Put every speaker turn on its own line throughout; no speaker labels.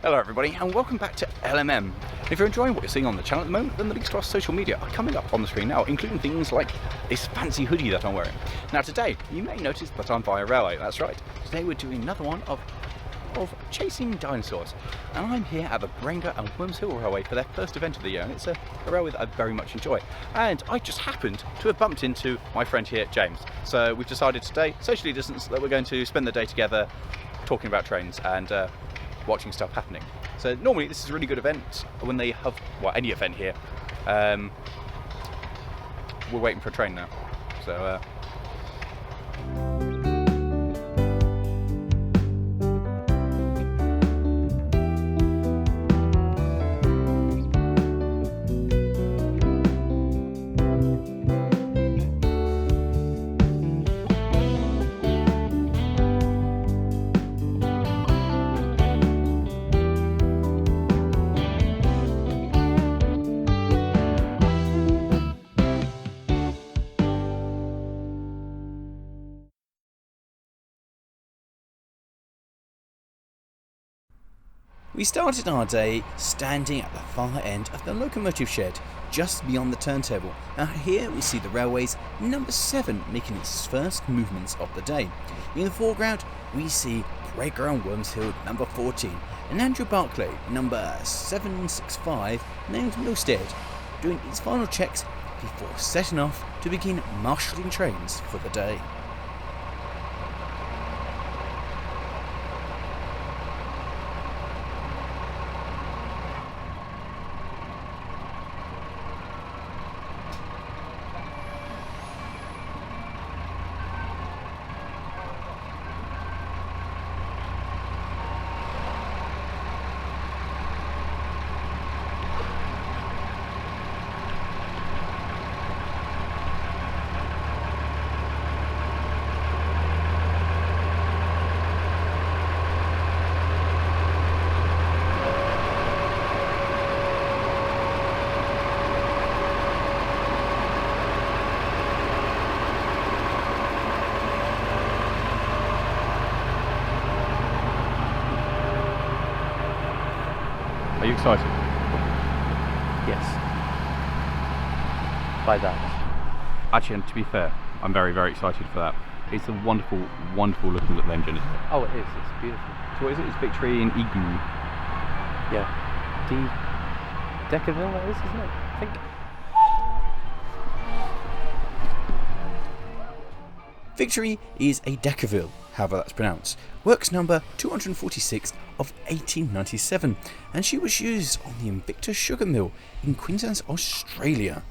Hello everybody and welcome back to LMM. If you're enjoying what you're seeing on the channel at the moment, then the links to our social media are coming up on the screen now, including things like this fancy hoodie that I'm wearing. Now today, you may notice that I'm via railway, that's right. Today we're doing another one of chasing dinosaurs. And I'm here at the Bredgar and Wormshill Railway for their first event of the year, and it's a railway that I very much enjoy. And I just happened to have bumped into my friend here, James. So we've decided today, socially distanced, that we're going to spend the day together talking about trains and watching stuff happening. So normally this is a really good event when they have, well, any event here. We're waiting for a train now. So we started our day standing at the far end of the locomotive shed, just beyond the turntable. Now here we see the railway's number 7 making its first movements of the day. In the foreground we see Bredgar and Wormshill number 14 and Andrew Barclay number 765 named Millstead doing its final checks before setting off to begin marshalling trains for the day. Are you excited?
Yes. By that.
Actually, and to be fair, I'm very, very excited for that. It's a wonderful, wonderful looking little engine, isn't it?
Oh, it is. It's beautiful.
So what is it? It's Victory in Igloo.
Yeah. Deckerville, that is, isn't it? I think.
Victory is a Deckerville, however that's pronounced. Works number 246 of 1897, and she was used on the Invicta Sugar Mill in Queensland, Australia.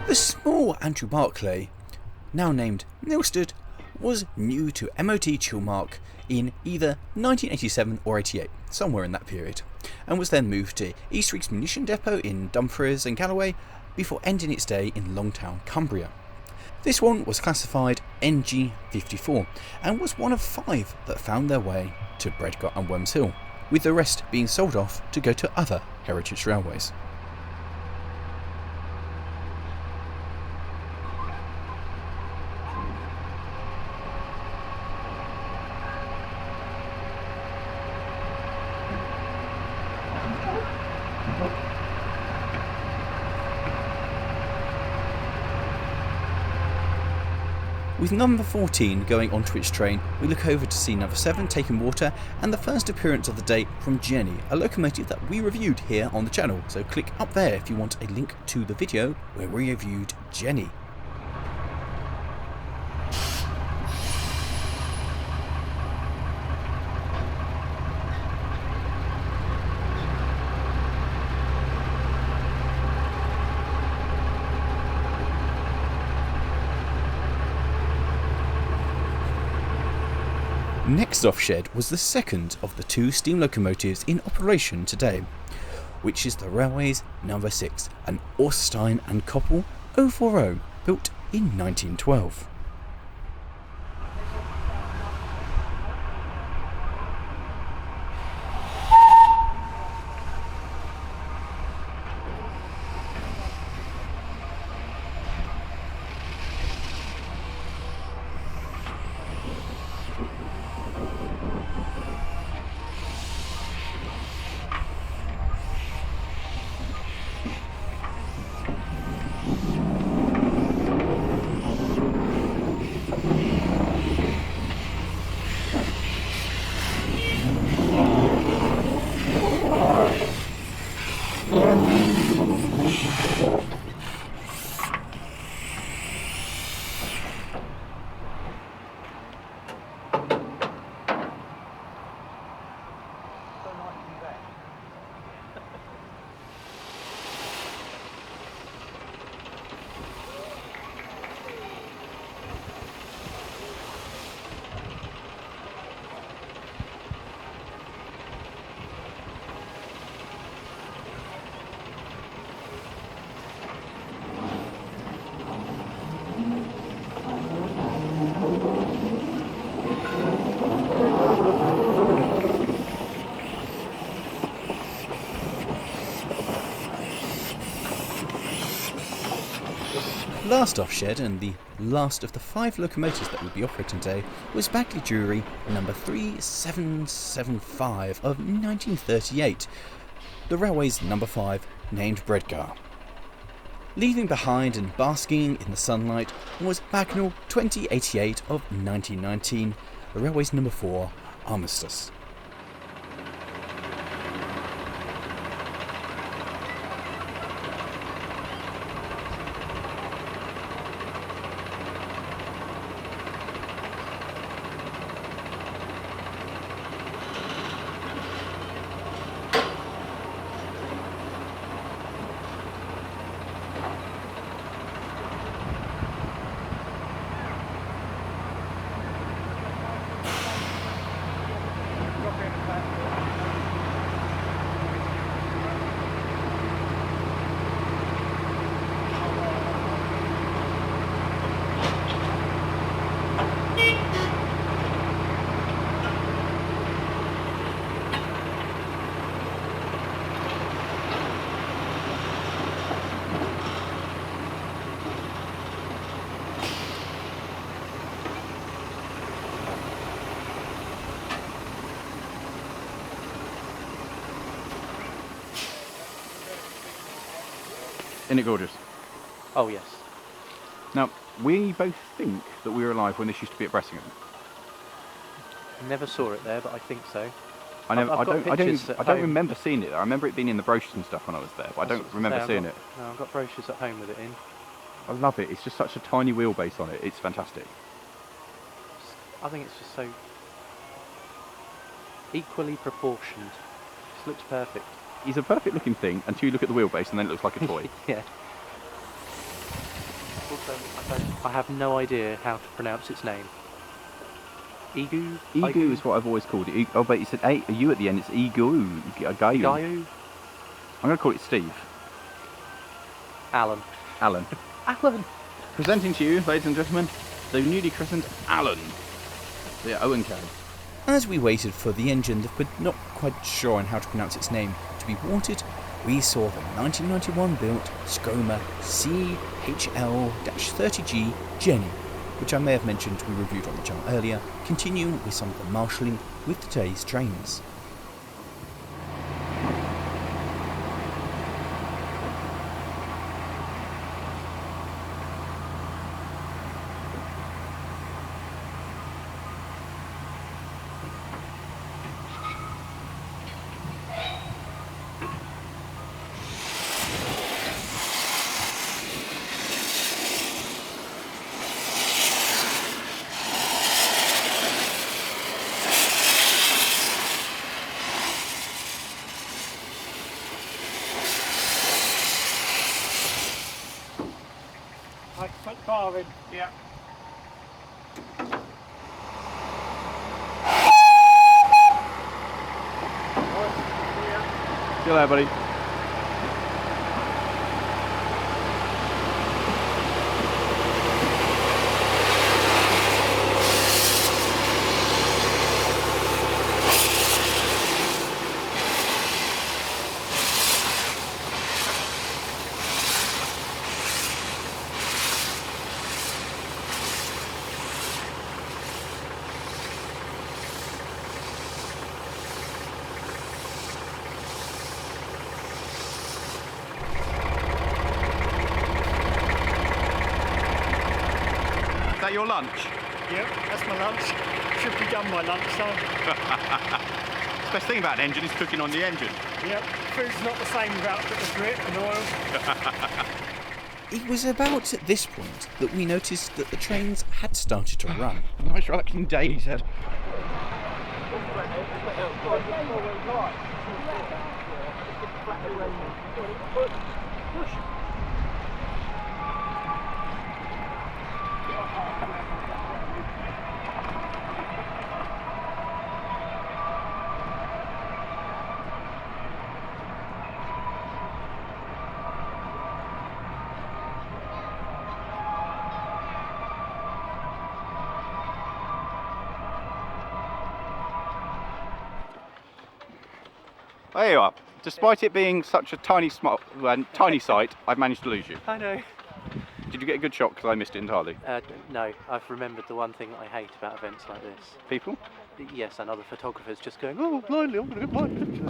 The small Andrew Barclay, now named Millstead, was new to MOT Chilmark in either 1987 or 88, somewhere in that period, and was then moved to East Riggs Munition Depot in Dumfries and Galloway before ending its day in Longtown, Cumbria. This one was classified NG54 and was one of 5 that found their way to Bredgar and Wormshill, with the rest being sold off to go to other heritage railways. With number 14 going onto its train, we look over to see number 7 taking water and the first appearance of the day from Jenny, a locomotive that we reviewed here on the channel, so click up there if you want a link to the video where we reviewed Jenny. Next off shed was the second of the 2 steam locomotives in operation today, which is the railway's number 6, an Orstein and Koppel 040, built in 1912. Last off shed, and the last of the 5 locomotives that would be operating today, was Bagley Jury number 3775 of 1938, the railway's number 5, named Bredgar. Leaving behind and basking in the sunlight was Bagnall 2088 of 1919, the railway's number 4, Armistice.
Isn't it gorgeous?
Oh yes.
Now, we both think that we were alive when this used to be at Bressingham.
Never saw it there, but I think so.
I
I've got pictures at
don't
home.
remember seeing it there. I remember it being in the brochures and stuff when I was there, but I don't remember seeing it.
No, I've got brochures at home with it in.
I love it. It's just such a tiny wheelbase on it. It's fantastic.
I think it's just so equally proportioned. Just looks perfect.
It's a perfect looking thing until you look at the wheelbase and then it looks like a toy.
Yeah. Also, I have no idea how to pronounce its name. Egu?
Egu is what I've always called it. Oh, but it's a U at the end. It's Egu. Gayu.
Gayu?
I'm going to call it Steve.
Alan.
Alan.
Alan!
Presenting to you, ladies and gentlemen, the newly christened Alan. The Owen cab.
As we waited for the engine that we're not quite sure on how to pronounce its name to be watered, we saw the 1991 built Scoma CHL-30G Jenny, which I may have mentioned we reviewed on the channel earlier, continuing with some of the marshalling with today's trains.
Put car in. Yeah.
See you later, buddy. that your lunch?
Yep, that's my lunch. Should be done by lunchtime.
The best thing about an engine is cooking on the engine.
Yep, food's not the same without a bit of grit and oil.
It was about at this point that we noticed that the trains had started to run.
Nice relaxing day, he said. There you are. Despite it being such a tiny site, I've managed to lose you.
I know.
Did you get a good shot because I missed it entirely?
No, I've remembered the one thing I hate about events like this.
People?
Yes, and other photographers just going, oh, blindly, I'm going to get my picture.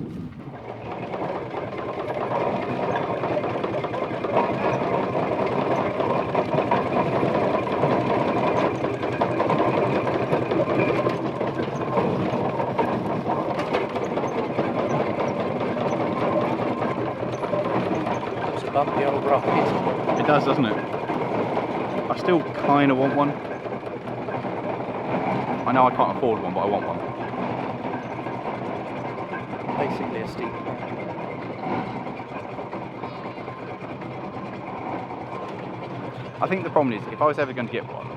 It's a bumpy old ride.
It does, doesn't it? I still kind of want one. I know I can't afford one, but I want one.
Basically a steep.
I think the problem is, if I was ever going to get one,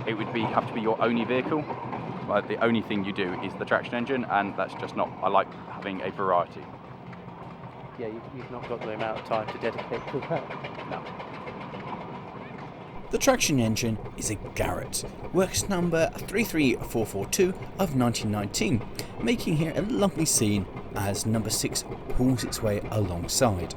it would have to be your only vehicle. Like, the only thing you do is the traction engine, and that's just not. I like having a variety.
Yeah, you've not got the amount of time to dedicate to that.
No.
The traction engine is a Garrett, works number 33442 of 1919, making here a lovely scene as number 6 pulls its way alongside.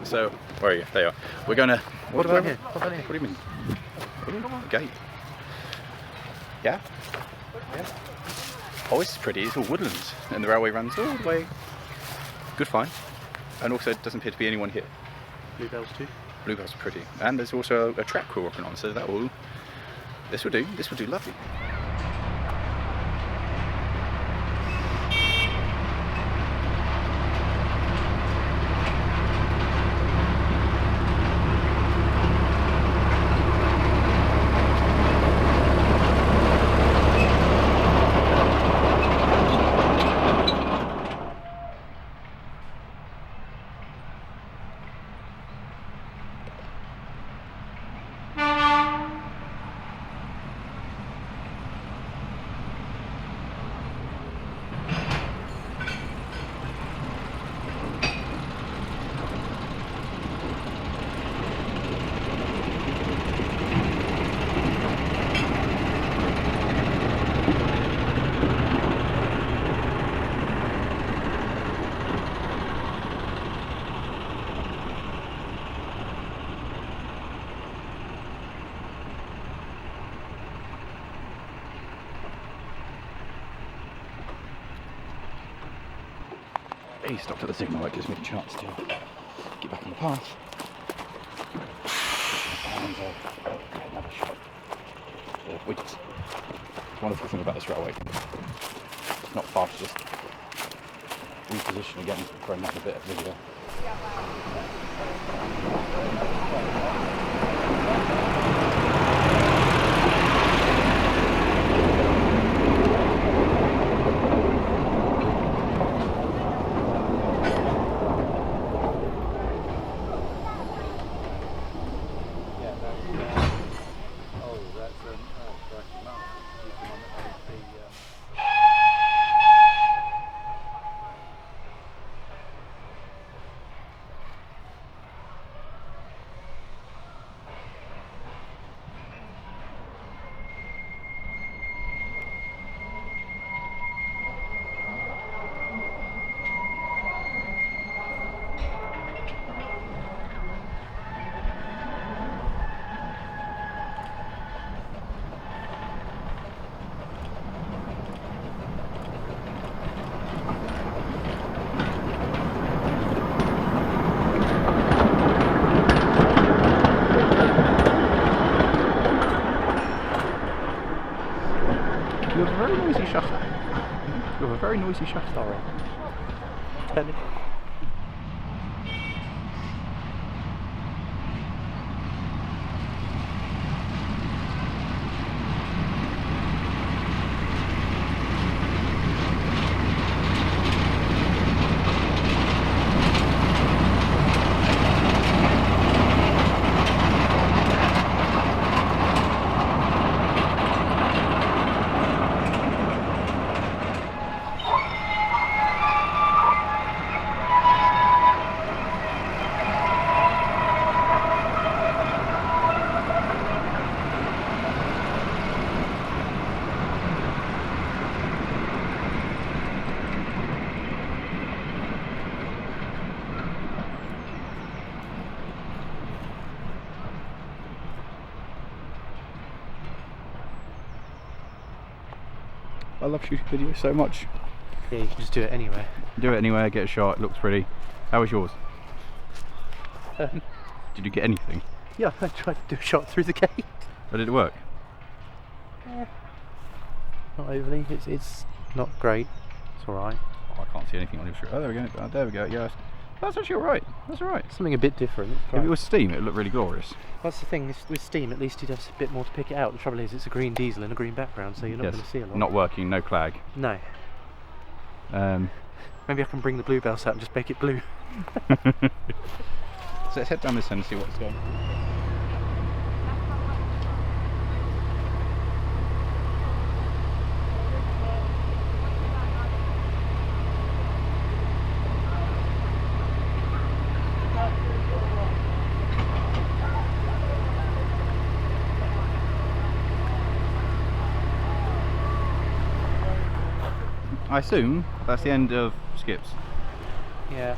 So, where are you? There you are. We're going to...
What about here?
What do you mean? A gate? Yeah? Yeah. Oh, it's pretty. It's all woodlands. And the railway runs all the way. Good find. And also, it doesn't appear to be anyone here.
Bluebells too.
Bluebells are pretty. And there's also a track we're walking on, so that will... This will do. This will do lovely. He stopped at the signal light, gives me a chance to get back on the path. And get another shot. It's a wonderful thing about this railway. It's not far to just reposition again for another bit of video. with a very noisy shuttle.
Sorry. Turn it.
I love shooting videos so much.
Yeah, you can just do it anywhere.
Do it anywhere, get a shot, it looks pretty. How was yours? Did you get anything?
Yeah, I tried to do a shot through the gate.
Or did it work?
Not overly. It's not great. It's alright.
Oh, I can't see anything on your shirt. Oh, there we go. Oh, there we go. Yes. That's actually alright. That's alright.
Something a bit different.
If it was steam, it would look really glorious.
That's the thing, with steam at least you'd have a bit more to pick it out. The trouble is it's a green diesel in a green background, so you're not going to see a lot.
Not working, no clag.
No. Maybe I can bring the bluebells out and just make it blue.
So let's head down this end and see what's going on. I assume that's the end of skips.
Yeah.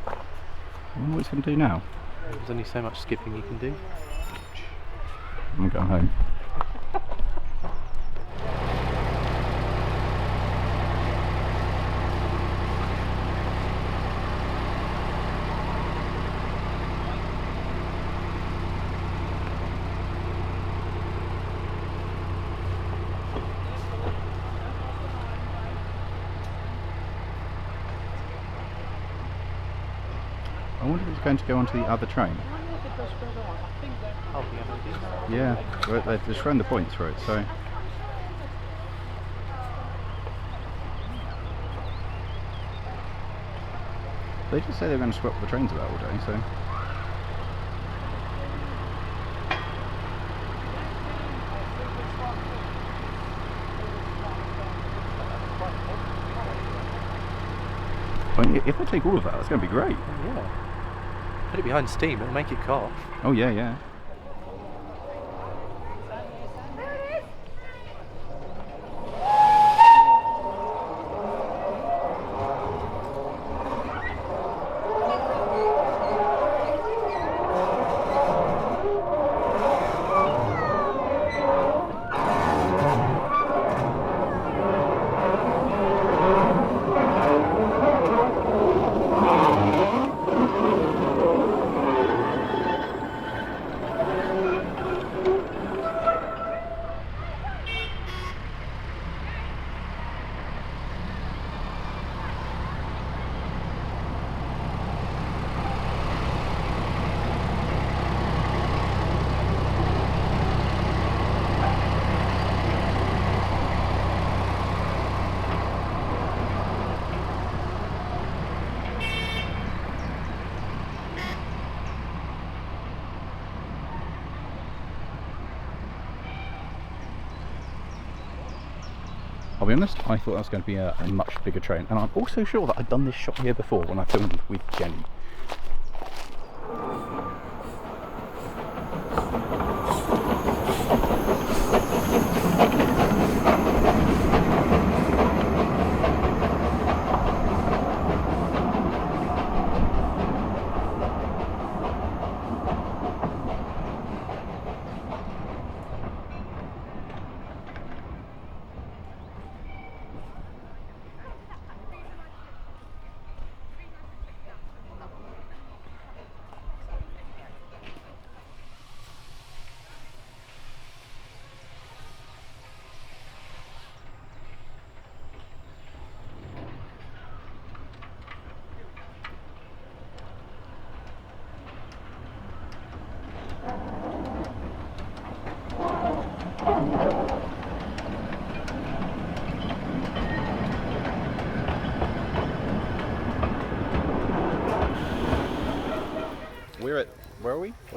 I wonder what it's going to do now.
There's only so much skipping you can do.
I'm going home. I wonder if it's going to go onto the other train.
Oh, yeah,
Yeah, well, they've shown the points for it, so... They just say they're going to swap the trains about all day, so... I mean, if they take all of that, that's going to be great.
Yeah. Put it behind steam, it'll make it cough.
Oh yeah, yeah. I'll be honest, I thought that was going to be a much bigger train, and I'm also sure that I'd done this shot here before when I filmed with Jenny.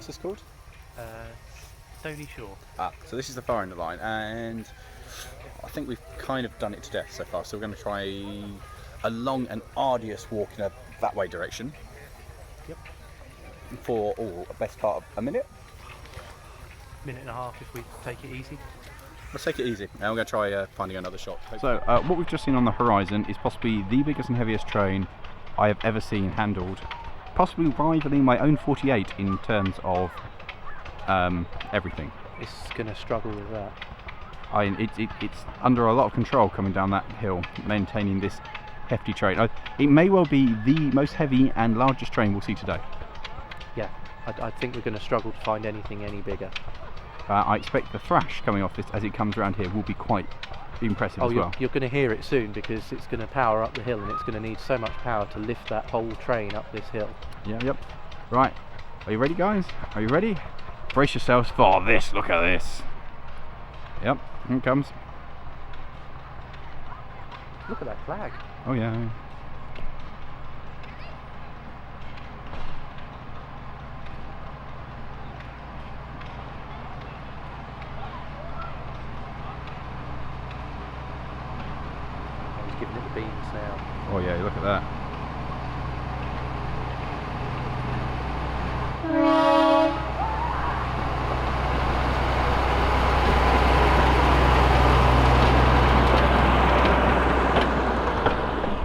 What's this called?
Stony Shore.
Ah, so this is the far end of the line, and I think we've kind of done it to death so far. So we're going to try a long and arduous walk in a that way direction.
Yep.
For a best part of a minute.
Minute and a half if we take it easy.
Let's take it easy. Now we're going to try finding another shot.
So what we've just seen on the horizon is possibly the biggest and heaviest train I have ever seen handled, possibly rivaling my own 48 in terms of everything.
It's going to struggle with that.
It's under a lot of control coming down that hill, maintaining this hefty train. It may well be the most heavy and largest train we'll see today.
Yeah, I think we're going to struggle to find anything any bigger.
I expect the thrash coming off this as it comes around here will be quite impressive as well.
You're going to hear it soon because it's going to power up the hill and it's going to need so much power to lift that whole train up this hill.
Yeah, yep. Right, are you ready, guys? Are you ready? Brace yourselves for this. Look at this. Yep, here it comes.
Look at that flag.
Oh yeah.
He's giving it the beans now.
Oh yeah, look at that.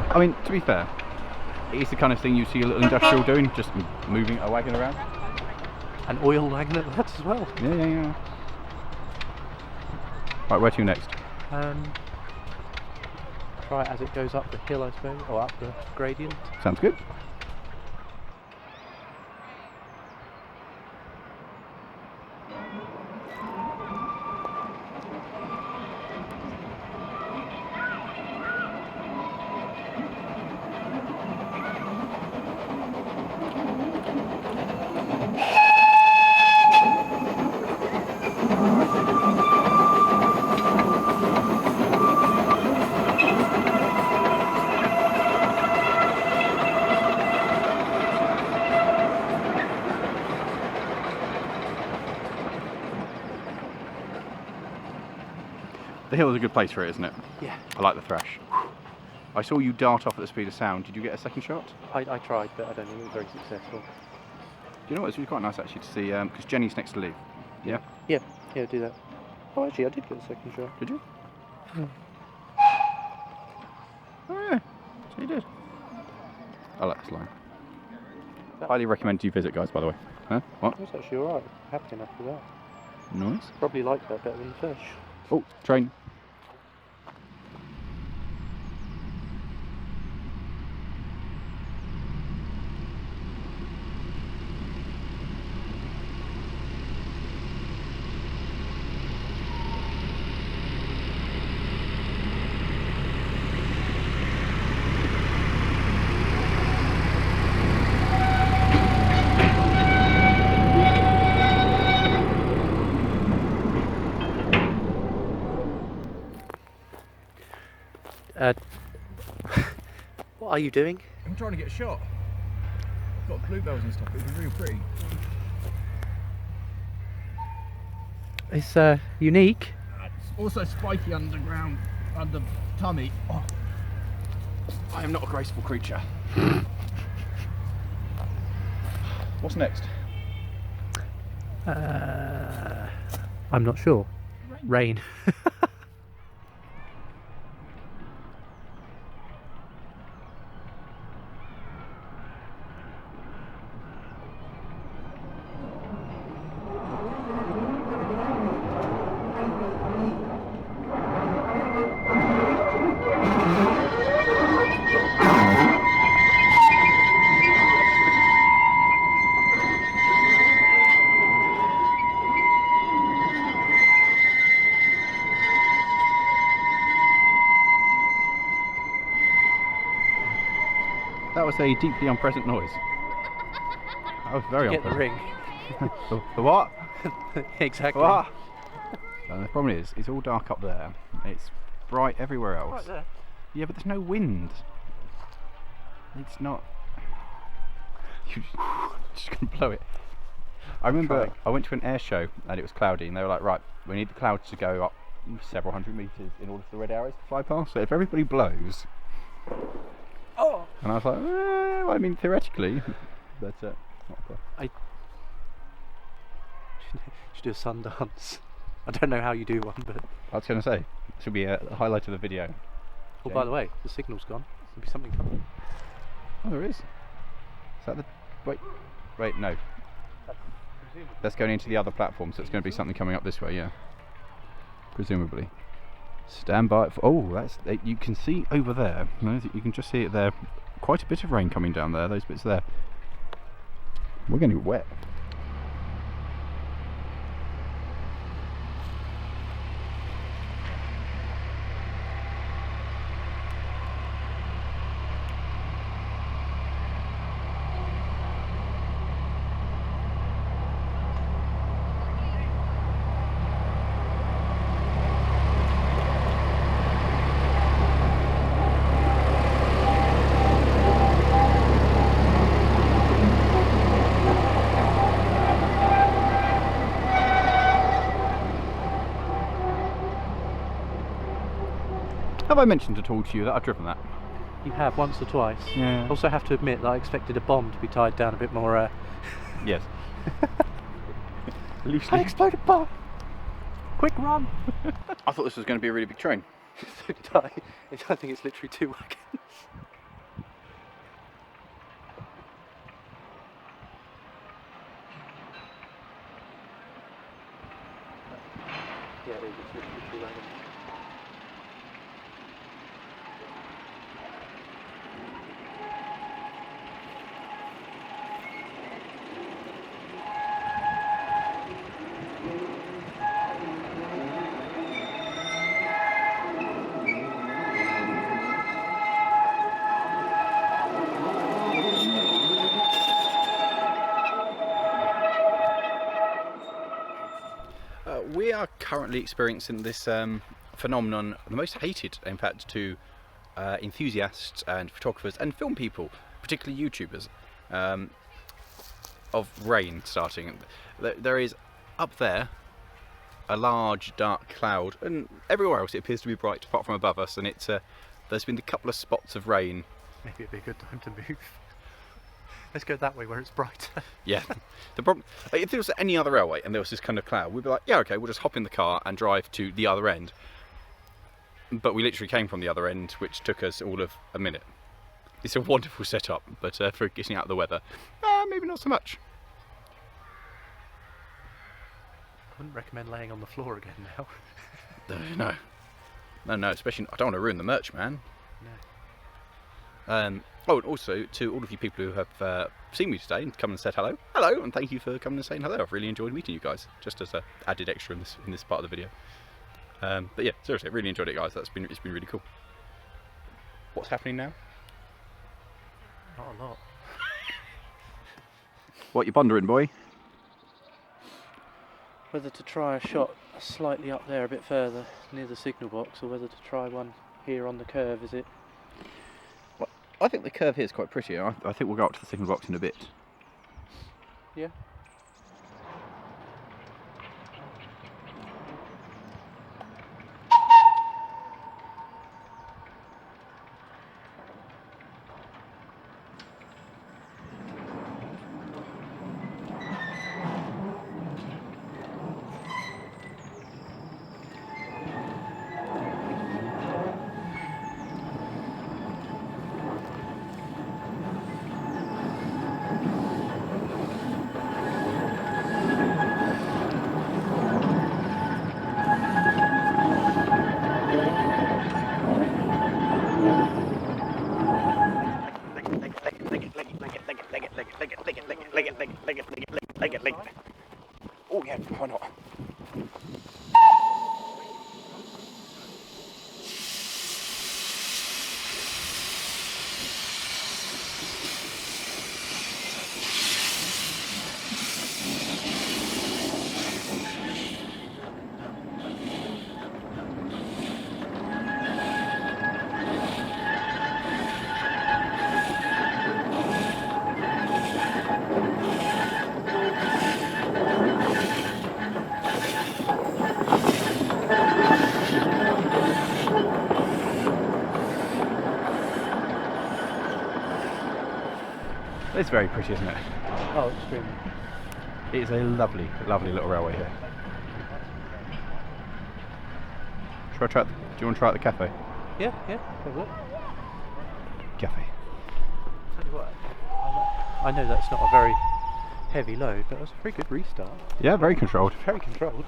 I mean, to be fair, it's the kind of thing you see a little industrial doing, just moving a wagon around.
An oil wagon at that as well.
Yeah. Right, where to next?
Try it as it goes up the hill, I suppose, or up the gradient.
Sounds good. The hill is a good place for it, isn't it?
Yeah.
I like the thrash. I saw you dart off at the speed of sound. Did you get a second shot?
I tried, but I don't think it was very successful.
You know what, it's really quite nice actually to see, because Jenny's next to leave. Yeah?
Yeah, do that. Oh, actually, I did get a second shot.
Did you?
Yeah.
Oh yeah, so you did. I like this line. Highly recommend you visit, guys, by the way. Huh? What?
That's actually alright. Happy enough with that.
Nice.
Probably like that better than the fish.
Oh, train.
What are you doing?
I'm trying to get a shot. I've got bluebells and stuff, it'd be really pretty.
It's unique.
It's also spiky underground, under tummy. Oh. I am not a graceful creature. What's next?
I'm not sure. Rain.
That was a deeply unpleasant noise. That was very
Get the
unpleasant.
ring.
The what?
Exactly.
What? And the problem is, it's all dark up there. It's bright everywhere else.
Right there.
Yeah, but there's no wind. It's not. You're just gonna blow it.
I remember
Trying.
I went to an air show and it was cloudy, and they were like, right, we need the clouds to go up several hundred meters in order for the red arrows to fly past. So if everybody blows, and I was like, well, I mean theoretically, but not the...
Should do a sun dance. I don't know how you do one, but.
I was going to say, this will be a highlight of the video.
Oh, by the way, the signal's gone. There'll be something coming.
Oh, there is. Is that the... Wait, no. That's going into the other platform, so it's going to be something coming up this way, yeah. Presumably. Stand by for... Oh, that's... You can see over there. You can just see it there. Quite a bit of rain coming down there, those bits there. We're going to get wet. Have I mentioned at all to you that I've driven that?
You have once or twice.
Yeah.
Also have to admit that I expected a bomb to be tied down a bit more.
Yes.
I exploded bomb! Quick run!
I thought this was going to be a really big train.
So did I. I think it's literally 2 wagons. Yeah, it is. It's literally 2 wagons.
We are currently experiencing this phenomenon, the most hated, in fact, to enthusiasts and photographers and film people, particularly YouTubers, of rain starting. There is up there a large dark cloud, and everywhere else it appears to be bright apart from above us, and it's there's been a couple of spots of rain.
Maybe it'd be a good time to move. Let's go that way where it's brighter.
Yeah, the problem, if there was any other railway and there was this kind of cloud, we'd be like, yeah, okay, we'll just hop in the car and drive to the other end. But we literally came from the other end, which took us all of a minute. It's a wonderful setup, but for getting out of the weather, maybe not so much.
I wouldn't recommend laying on the floor again now.
No, especially, I don't want to ruin the merch, man.
No.
Oh, and also to all of you people who have seen me today and come and said hello, and thank you for coming and saying hello. I've really enjoyed meeting you guys, just as an added extra in this part of the video. But yeah, seriously, I really enjoyed it, guys. It's been really cool. What's happening now?
Not a lot.
What you pondering, boy?
Whether to try a shot slightly up there a bit further near the signal box, or whether to try one here on the curve. Is it?
Well, I think the curve here is quite pretty. I think we'll go up to the signal box in a bit.
Yeah.
Oh yeah, why not? It's very pretty, isn't it?
Oh, extremely.
It is a lovely, lovely little railway here. Do you want to try out the cafe?
Yeah, yeah, I will.
Cafe.
Tell you what, I know that's not a very heavy load, but it was a very good restart.
Yeah, very controlled.
Very controlled.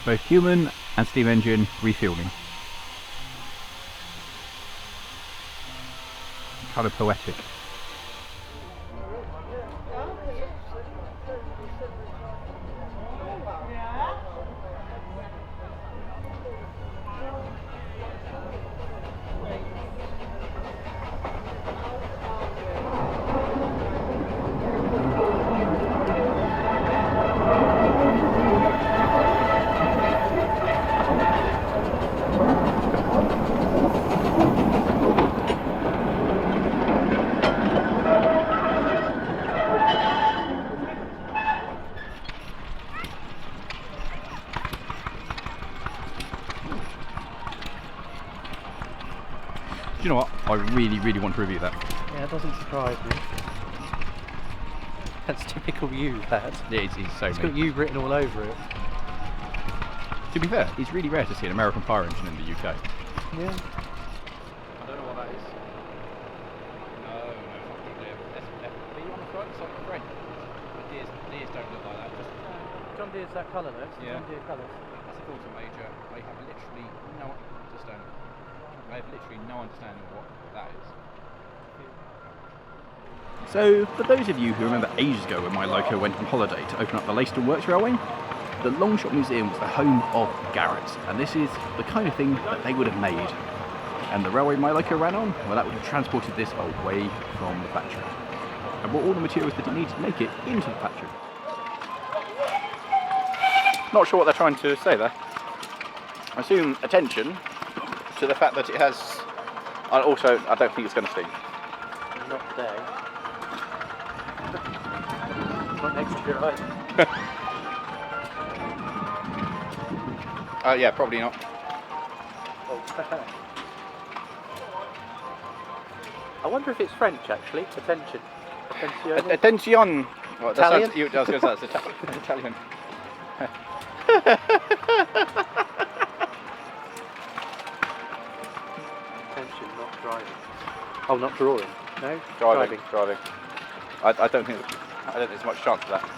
Both human and steam engine refueling. Kind of poetic. Do you know what? I really, really want to review that.
Yeah, it doesn't surprise me. That's typical you, that.
It is so
It's got you written all over it.
To be fair, it's really rare to see an American fire engine in the UK.
Yeah.
I don't know what that is. No, it's not Ep.5 on the front, it's like French. Deers don't look like that.
John Deere's that colour though, it's the
Yeah.
John Deere colours.
That's a filter major. I have literally no understanding. I have literally no understanding of what that is. So, for those of you who remember ages ago when my loco went on holiday to open up the Leiston Works Railway, the Longshot Museum was the home of Garretts, and this is the kind of thing that they would have made. And the railway my loco ran on, well, that would have transported this away from the factory and brought all the materials that it needed to make it into the factory. Not sure what they're trying to say there. I assume attention to the fact that it has, and also I don't think it's going to steam.
Not today. Not next year either.
Yeah, probably not.
I wonder if it's French actually. Attention. Attenzione.
Attention! Well,
Italian?
I was going to say that's Italian.
Attention, not driving. Oh, not drawing. No?
Driving. I don't think there's much chance of that.
No.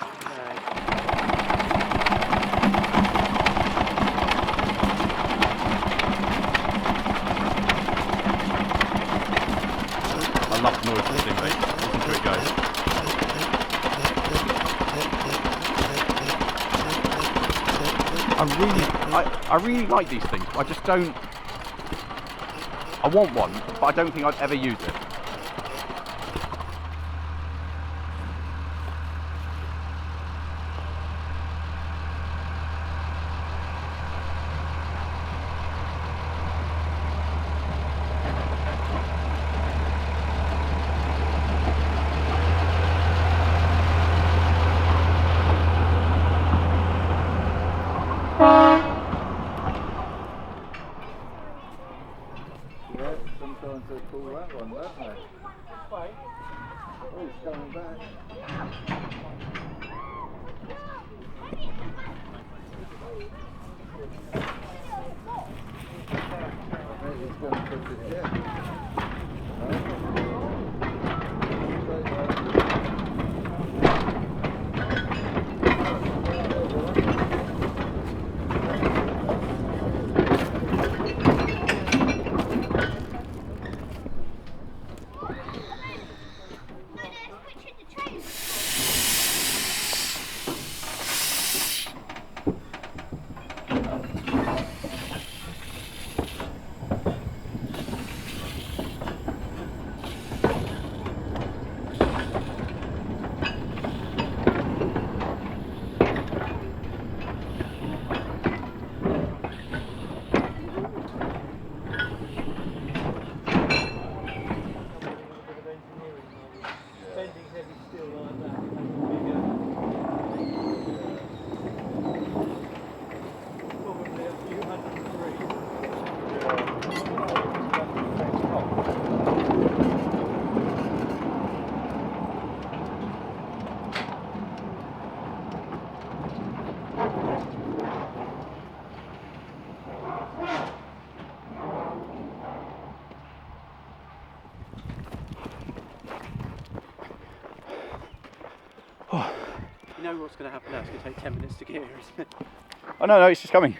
I love the noise of this thing, mate. Listen to it go. I really like these things, but I just don't. I want one, but I don't think I'd ever use it.
Sometimes they pull that one, don't they? Oh, it's coming back. Maybe it's going to push it again.
know what's going to happen now. It's going to take 10 minutes to get here, isn't it?
Oh no, it's just coming.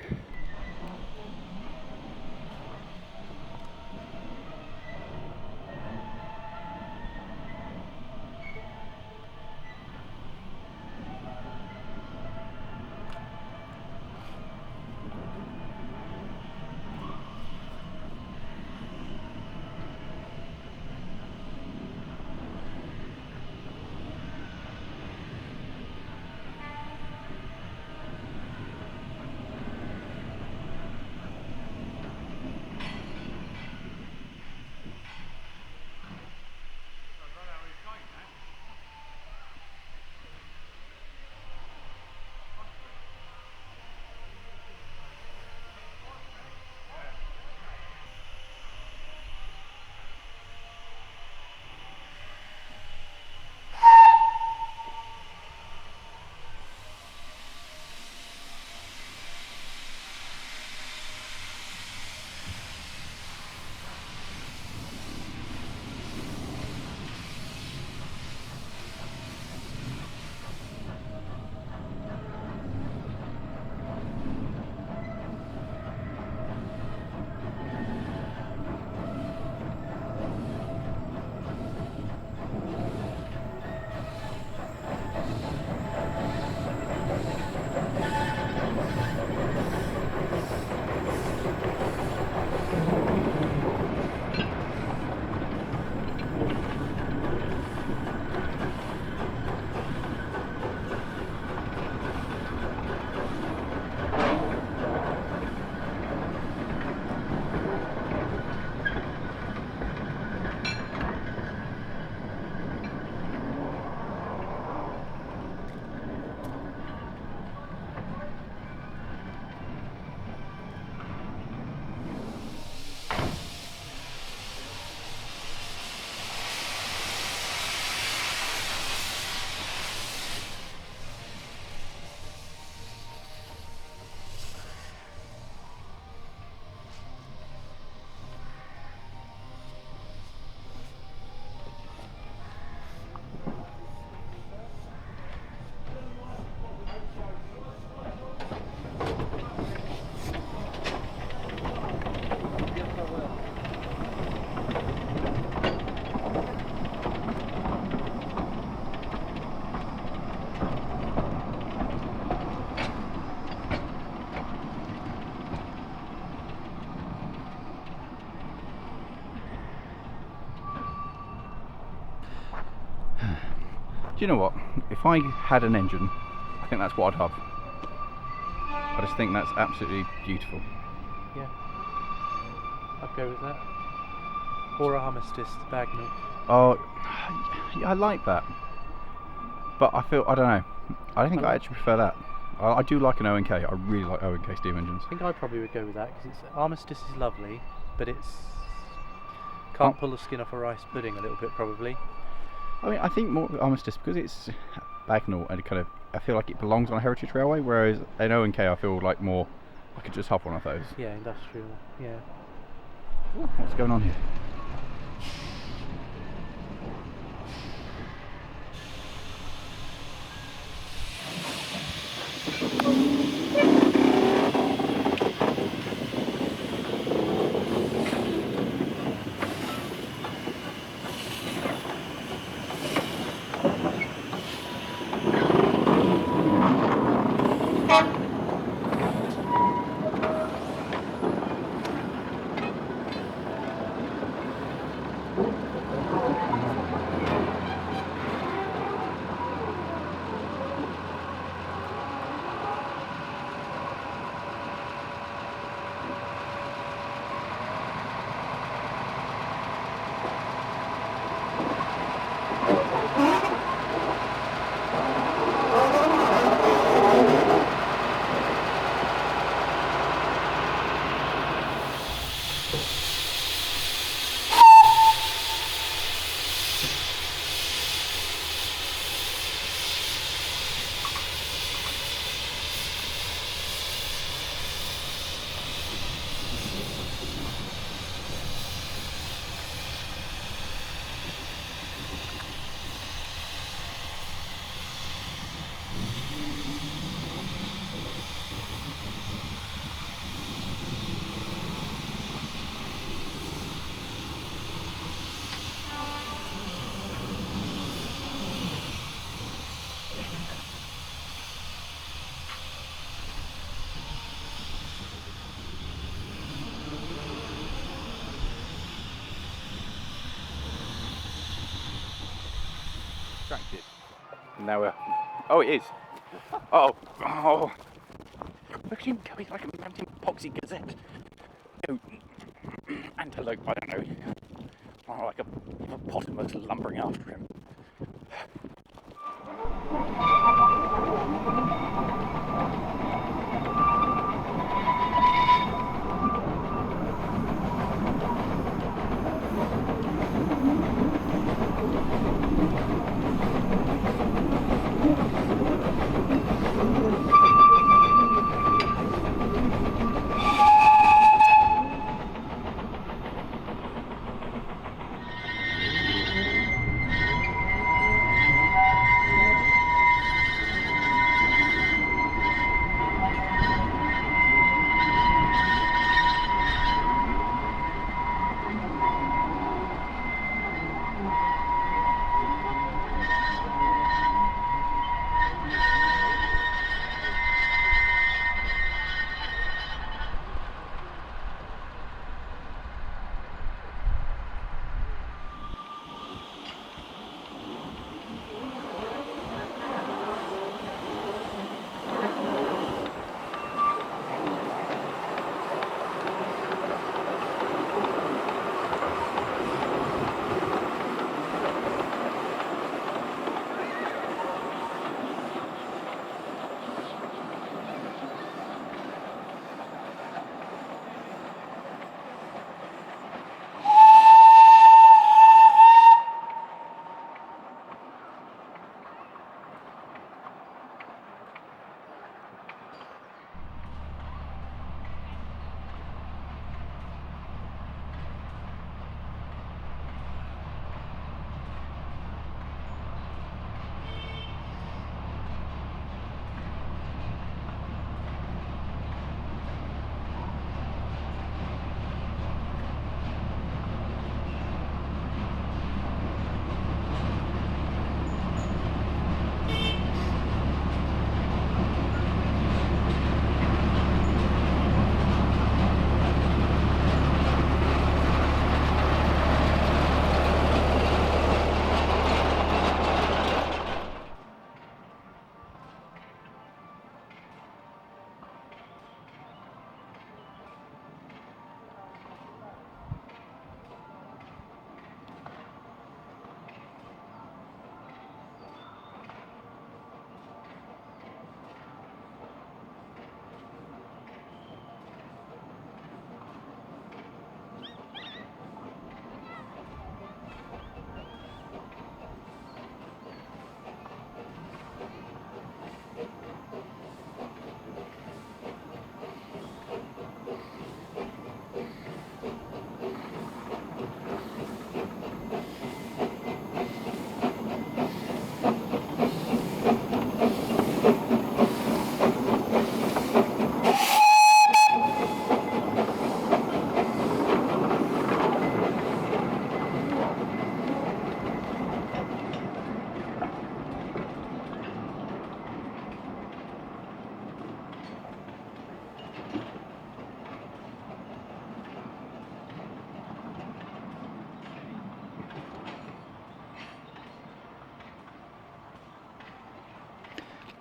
Do you know what? If I had an engine, I think that's what I'd have. I just think that's absolutely beautiful.
Yeah, I'd go with that. Or Armistice, the Bagnall.
Oh, yeah, I like that. But I don't know. I don't think I actually prefer that. I do like an O&K. I really like O&K steam engines.
I think I probably would go with that because Armistice is lovely, but it's can't pull the skin off a rice pudding a little bit probably.
I mean, I think more Armistice because it's Bagnall and kind of I feel like it belongs on a heritage railway, whereas an O&K I feel like more I could just have one of those.
Yeah, industrial. Yeah.
Ooh, what's going on here? distracted. And now we're... Oh, it is. Oh. Look at him go, he's like a mountain poxy gazette. Oh, antelope, I don't know. Oh, like a hippopotamus lumbering after him.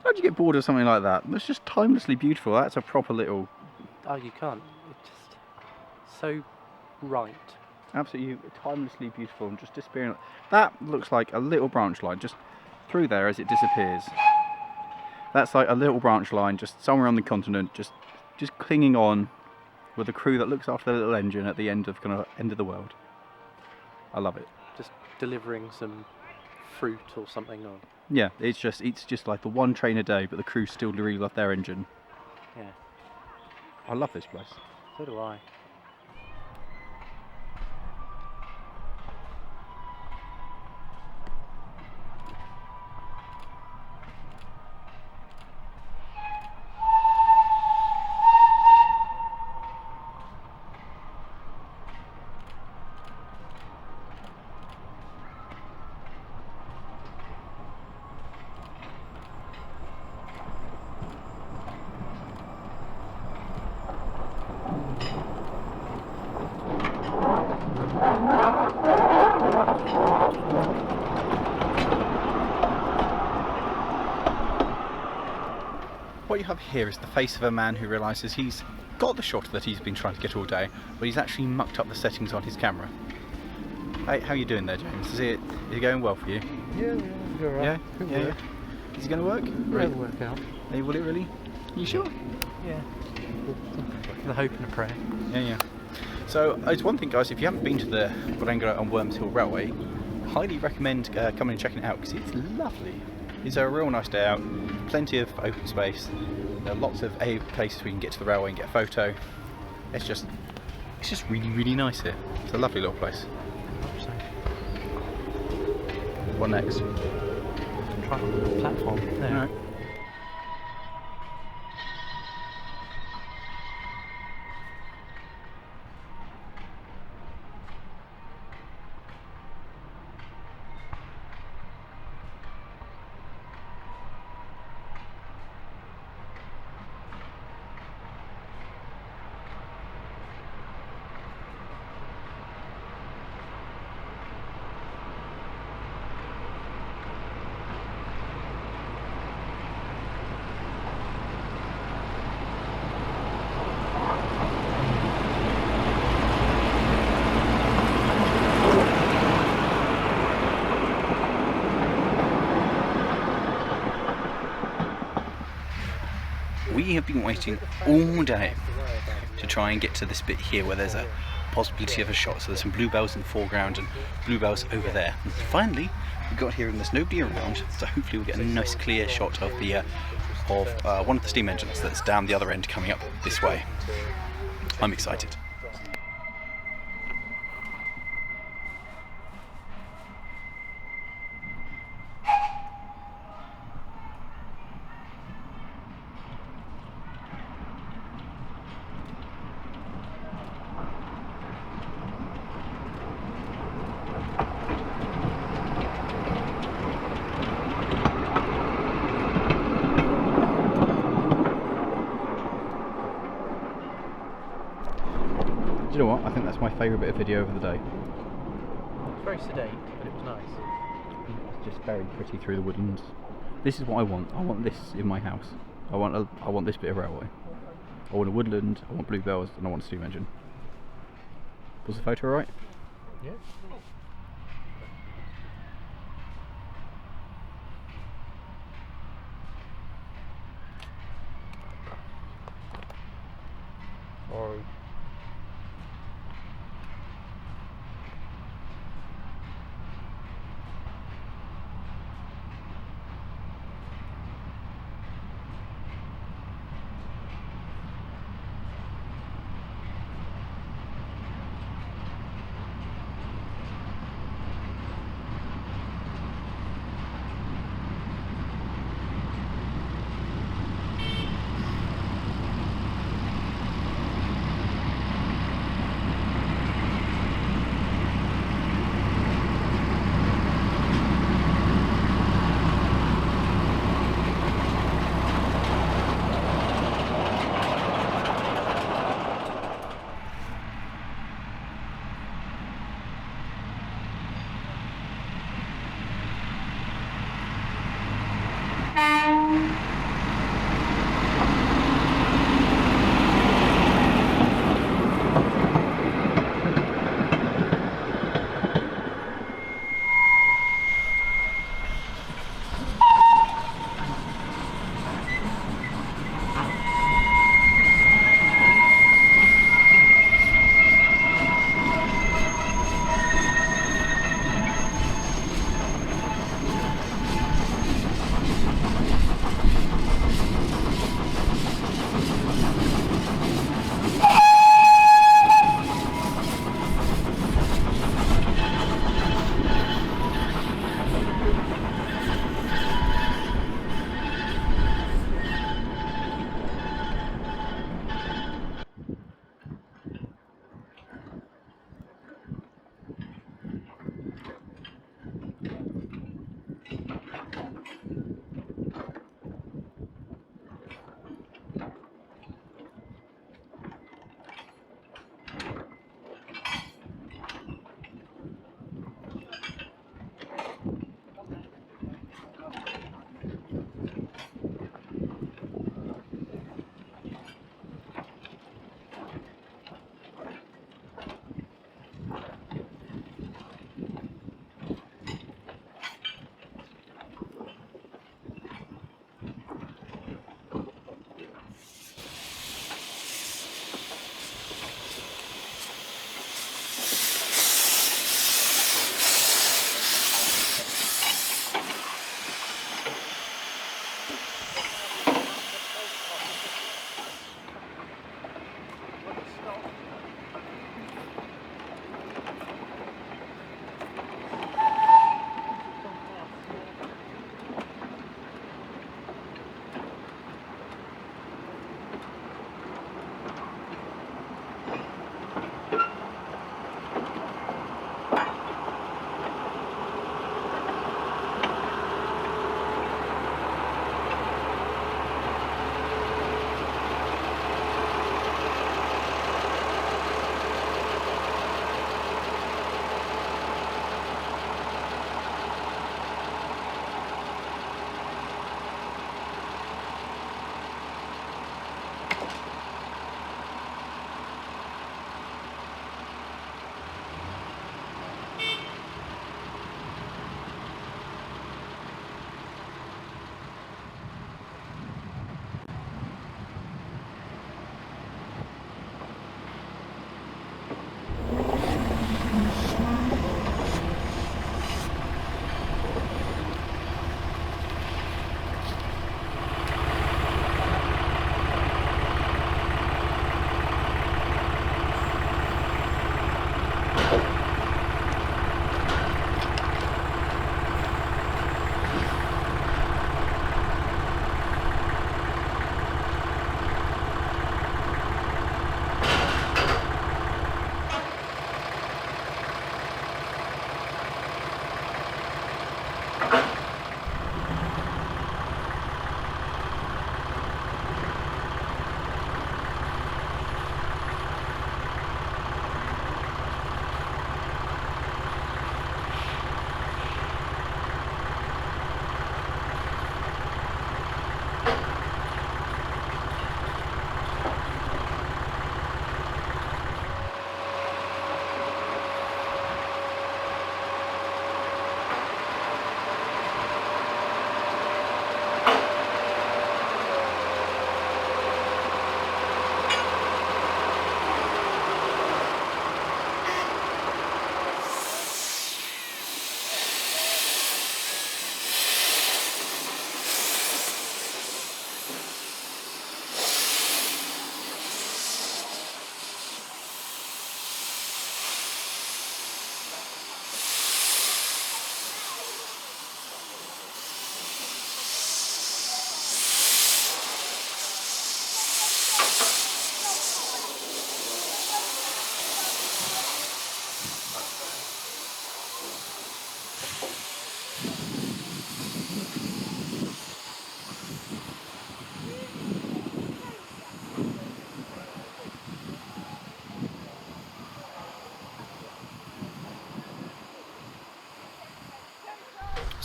How do you get bored of something like that? That's just timelessly beautiful. That's a proper little...
Oh, you can't. It's just so right.
Absolutely timelessly beautiful and just disappearing. That looks like a little branch line just through there as it disappears. That's like a little branch line just somewhere on the continent, just clinging on with a crew that looks after the little engine at the end of the world. I love it.
Just delivering some fruit or something. Or
Yeah, it's just like the one train a day, but the crew still really love their engine.
yeah,
I love this place.
so do I.
what you have here is the face of a man who realises he's got the shot that he's been trying to get all day, but he's actually mucked up the settings on his camera. Hey, how are you doing there, James? Is it going well for you?
Yeah, you're right.
Yeah. Is it going to work?
It'll work out.
Hey, will it really? You sure?
Yeah. The hope and the prayer.
Yeah. So, it's one thing, guys, if you haven't been to the Bredgar and Wormshill Railway, highly recommend coming and checking it out because it's lovely. It's a real nice day out, plenty of open space, there are lots of places where you can get to the railway and get a photo. It's just really, really nice here. It's a lovely little place. What next?
Try the platform there.
Alright. We have been waiting all day to try and get to this bit here where there's a possibility of a shot. So there's some bluebells in the foreground and bluebells over there. And finally, we got here and there's nobody around, so hopefully we'll get a nice clear shot of the one of the steam engines that's down the other end coming up this way. I'm excited. Do you know what? I think that's my favourite bit of video of the day.
It's very sedate, but it was nice.
It's just very pretty through the woodlands. This is what I want. I want this in my house. I want this bit of railway. I want a woodland, I want bluebells, and I want a steam engine. Was the photo alright?
Yeah. Sorry.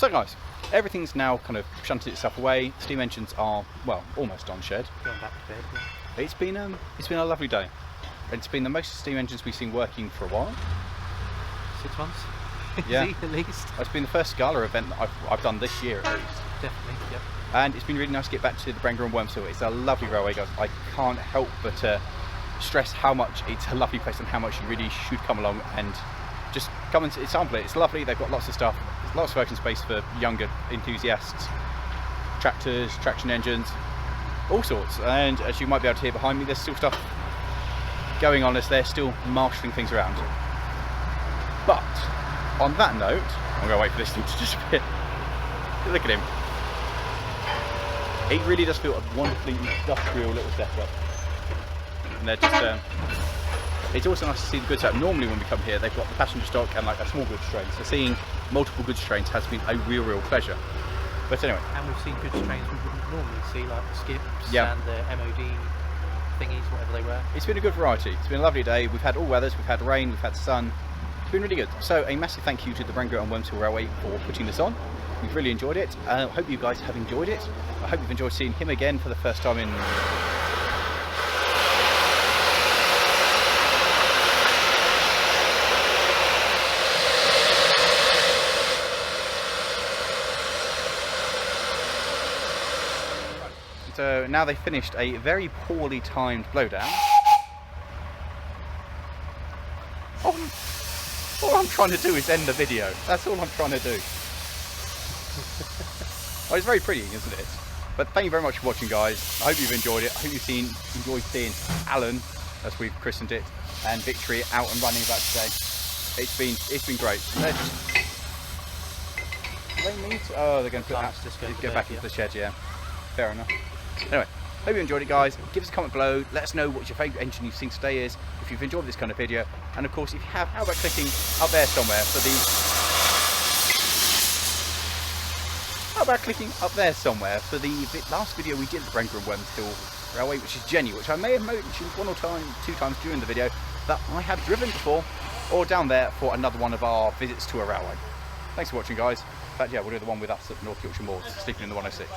So guys, everything's now kind of shunted itself away. Steam engines are, well, almost on shed.
Going back to bed. Yeah.
It's been a lovely day. It's been the most steam engines we've seen working for a while.
6 months.
Yeah.
Easy, at least.
It's been the first Gala event that I've done this year at least.
Definitely. Yep.
And it's been really nice to get back to the Bredgar and Wormshill. It's a lovely railway, guys. I can't help but stress how much it's a lovely place and how much you really should come along and just come and sample it. It's lovely. They've got lots of stuff. There's lots of open space for younger enthusiasts. Tractors, traction engines, all sorts. And as you might be able to hear behind me, there's still stuff going on as they're still marshalling things around. But on that note, I'm going to wait for this thing to disappear. Look at him. It really does feel a wonderfully industrial little setup. And they're just, it's also nice to see the goods out. Normally when we come here, they've got the passenger stock and like a small goods train. So seeing multiple goods trains has been a real pleasure. But anyway.
And we've seen goods trains we wouldn't normally see, like the skips
yeah.
and the MOD thingies, whatever they were.
It's been a good variety. It's been a lovely day. We've had all weathers, we've had rain, we've had sun. It's been really good. So a massive thank you to the Bredgar and Wormshill Railway for putting this on. We've really enjoyed it. I hope you guys have enjoyed it. I hope you've enjoyed seeing him again for the first time in... So now they've finished a very poorly timed blowdown. All I'm trying to do is end the video. That's all I'm trying to do. Well, it's very pretty, isn't it? But thank you very much for watching, guys. I hope you've enjoyed it. I hope you've enjoyed seeing Alan, as we've christened it, and Victory out and running about today. It's been great. They're just... They need to... Oh, they're going to put that. Go back into the shed. Yeah, fair enough. Anyway, hope you enjoyed it, guys. Give us a comment below. Let us know what your favourite engine you've seen today is. If you've enjoyed this kind of video, and of course, if you have, how about clicking up there somewhere for the... How about clicking up there somewhere for the last video we did at the Bredgar and Wormshill Railway, which is Jenny, which I may have mentioned one or two times during the video that I have driven before, or down there for another one of our visits to a railway. Thanks for watching, guys. In fact, yeah, we'll do the one with us at North Yorkshire Moors, sleeping in the 106.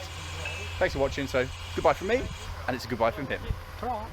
Thanks for watching, so goodbye from me, and it's a goodbye from him.
Ta-ra.